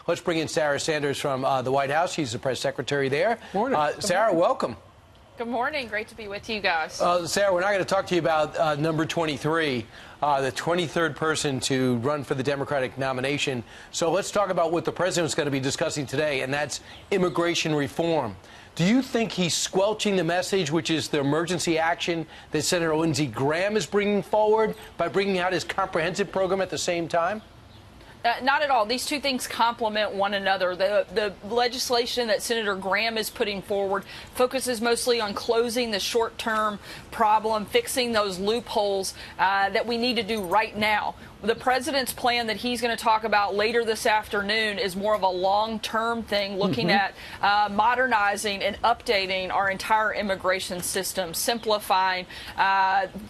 Let's bring in Sarah Sanders from the White House. She's the press secretary there. Morning. Sarah, welcome. Good morning. Great to be with you guys. Sarah, we're not going to talk to you about number 23, the 23rd person to run for the Democratic nomination. So let's talk about what the president's going to be discussing today, and that's immigration reform. Do you think he's squelching the message, which is the emergency action that Senator Lindsey Graham is bringing forward by bringing out his comprehensive program at the same time? Not at all. These two things complement one another. The legislation that Senator Graham is putting forward focuses mostly on closing the short-term problem, fixing those loopholes that we need to do right now. The president's plan that he's going to talk about later this afternoon is more of a long-term thing, looking at modernizing and updating our entire immigration system, simplifying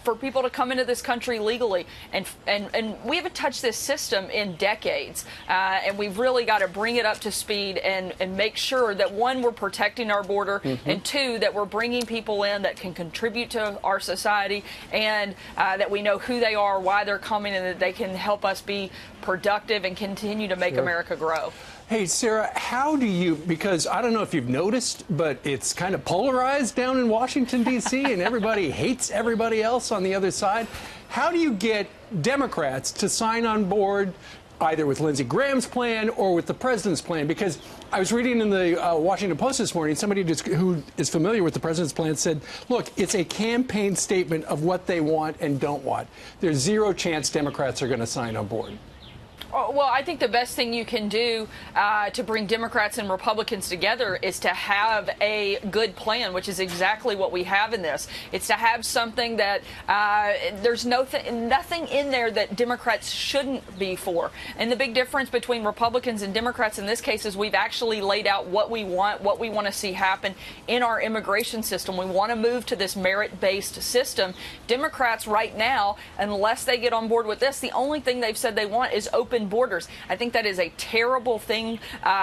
for people to come into this country legally. And we haven't touched this system in decades, and we've really got to bring it up to speed and make sure that, one, we're protecting our border, and two, that we're bringing people in that can contribute to our society, and that we know who they are, why they're coming, and that they can help us be productive and continue to make America grow. Hey, Sarah, how do you, because I don't know if you've noticed, but it's kind of polarized down in Washington, D.C., and everybody hates everybody else on the other side. How do you get Democrats to sign on board either with Lindsey Graham's plan or with the president's plan? Because I was reading in the Washington Post this morning, somebody who is familiar with the president's plan said, look, it's a campaign statement of what they want and don't want. There's zero chance Democrats are going to sign on board. Well, I think the best thing you can do to bring Democrats and Republicans together is to have a good plan, which is exactly what we have in this. It's to have something that there's nothing in there that Democrats shouldn't be for. And the big difference between Republicans and Democrats in this case is we've actually laid out what we want to see happen in our immigration system. We want to move to this merit-based system. Democrats right now, unless they get on board with this, the only thing they've said they want is open borders. I think that is a terrible thing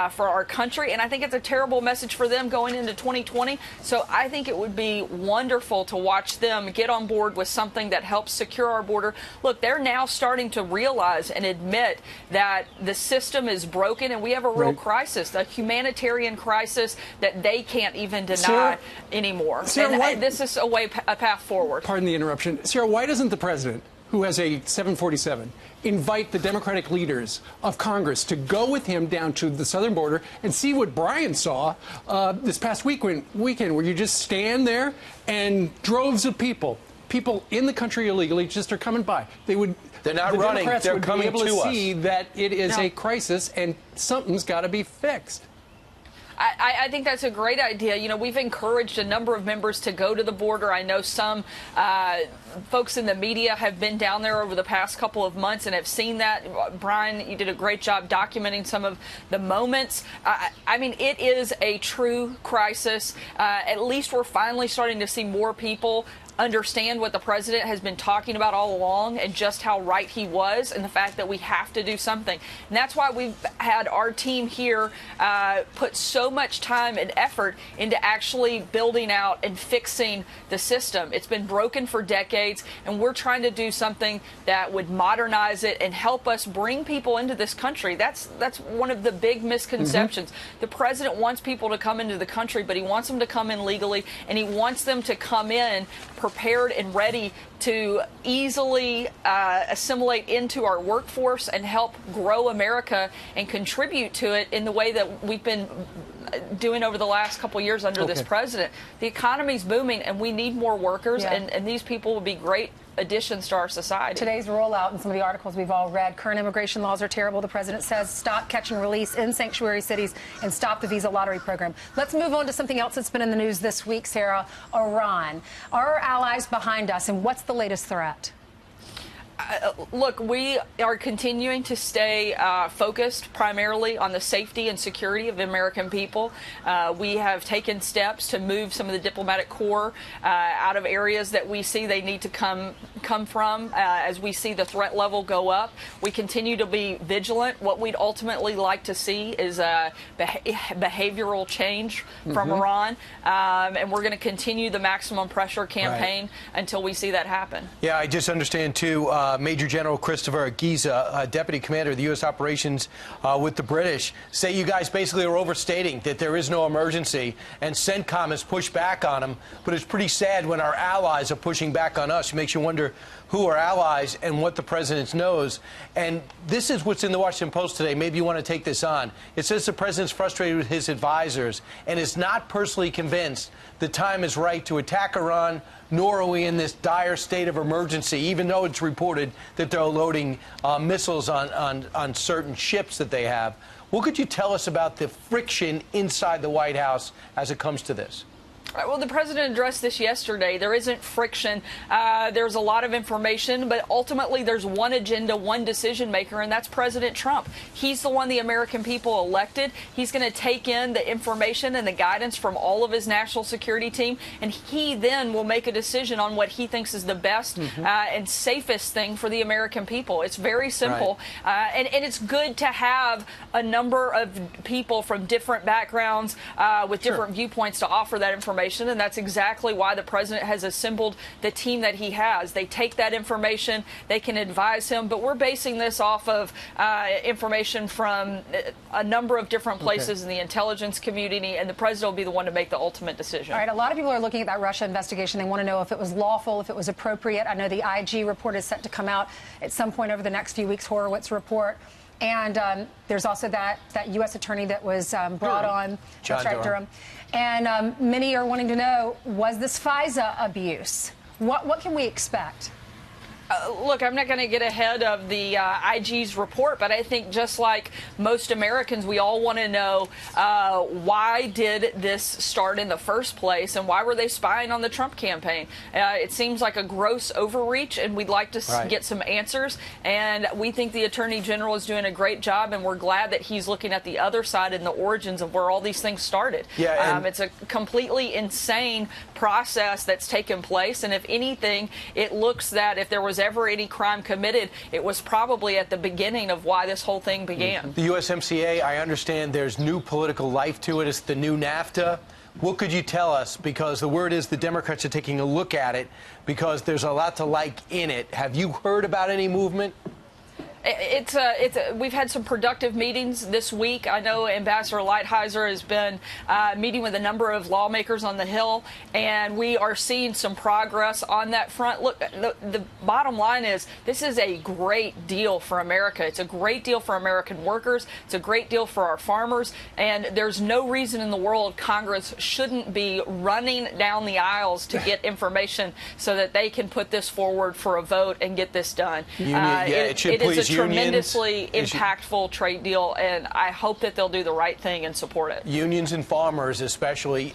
for our country, and I think it's a terrible message for them going into 2020. So I think it would be wonderful to watch them get on board with something that helps secure our border. Look, they're now starting to realize and admit that the system is broken and we have a real crisis, a humanitarian crisis that they can't even deny anymore. Sarah, this is a path forward. Pardon the interruption. Sarah, why doesn't the president, who has a 747, invite the Democratic leaders of Congress to go with him down to the southern border and see what Brian saw this past weekend, where you just stand there and droves of people in the country illegally just are coming by. They're not running. Democrats would be able to see that it is a crisis and something's got to be fixed. I think that's a great idea. You know, we've encouraged a number of members to go to the border. I know some folks in the media have been down there over the past couple of months and have seen that. Brian, you did a great job documenting some of the moments. I mean, it is a true crisis. At least we're finally starting to see more people understand what the president has been talking about all along and just how right he was, and the fact that we have to do something. And that's why we've had our team here put so much time and effort into actually building out and fixing the system. It's been broken for decades, and we're trying to do something that would modernize it and help us bring people into this country. That's one of the big misconceptions. The president wants people to come into the country, but he wants them to come in legally, and he wants them to come in prepared and ready to easily assimilate into our workforce and help grow America and contribute to it in the way that we've been doing over the last couple of years under this president. The economy's booming, and we need more workers, and these people will be great additions to our society. Today's rollout and some of the articles we've all read, current immigration laws are terrible. The president says stop catch and release in sanctuary cities and stop the visa lottery program. Let's move on to something else that's been in the news this week, Sarah. Iran. Are our allies behind us, and what's the latest threat? Look, we are continuing to stay focused primarily on the safety and security of American people. We have taken steps to move some of the diplomatic corps out of areas that we see they need to come from as we see the threat level go up. We continue to be vigilant. What we'd ultimately like to see is behavioral change from Iran, and we're going to continue the maximum pressure campaign until we see that happen. Yeah, I just understand, too, Major General Christopher Giza, Deputy Commander of the U.S. Operations with the British, say you guys basically are overstating that there is no emergency, and CENTCOM has pushed back on them. But it's pretty sad when our allies are pushing back on us. It makes you wonder who are allies and what the president knows. And this is what's in the Washington Post today. Maybe you want to take this on. It says the president's frustrated with his advisors and is not personally convinced the time is right to attack Iran, nor are we in this dire state of emergency, even though it's reported that they're loading missiles on certain ships that they have. What could you tell us about the friction inside the White House as it comes to this? Well, the president addressed this yesterday. There isn't friction. There's a lot of information, but ultimately there's one agenda, one decision maker, and that's President Trump. He's the one the American people elected. He's going to take in the information and the guidance from all of his national security team, and he then will make a decision on what he thinks is the best and safest thing for the American people. It's very simple, and it's good to have a number of people from different backgrounds with different viewpoints to offer that information. And that's exactly why the president has assembled the team that he has. They take that information, they can advise him, but we're basing this off of information from a number of different places in the intelligence community, and the president will be the one to make the ultimate decision. All right, a lot of people are looking at that Russia investigation. They want to know if it was lawful, if it was appropriate. I know the IG report is set to come out at some point over the next few weeks, Horowitz report. And there's also that U.S. attorney that was brought on, John Durham. And many are wanting to know, was this FISA abuse? What can we expect? Look, I'm not going to get ahead of the IG's report, but I think just like most Americans, we all want to know why did this start in the first place, and why were they spying on the Trump campaign? It seems like a gross overreach, and we'd like to get some answers. And we think the Attorney General is doing a great job, and we're glad that he's looking at the other side and the origins of where all these things started. It's a completely insane process that's taken place, and if anything, it looks that if there was ever any crime committed, it was probably at the beginning of why this whole thing began. The USMCA, I understand there's new political life to it. It's the new NAFTA. What could you tell us? Because the word is the Democrats are taking a look at it because there's a lot to like in it. Have you heard about any movement? We've had some productive meetings this week. I know Ambassador Lighthizer has been meeting with a number of lawmakers on the Hill, and we are seeing some progress on that front. Look, the bottom line is this is a great deal for America. It's a great deal for American workers. It's a great deal for our farmers, and there's no reason in the world Congress shouldn't be running down the aisles to get information so that they can put this forward for a vote and get this done. It should please unions. Tremendously impactful trade deal, and I hope that they'll do the right thing and support it. Unions and farmers especially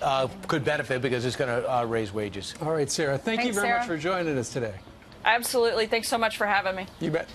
could benefit because it's going to raise wages. All right, Sarah, thank you very much for joining us today. Absolutely. Thanks so much for having me. You bet.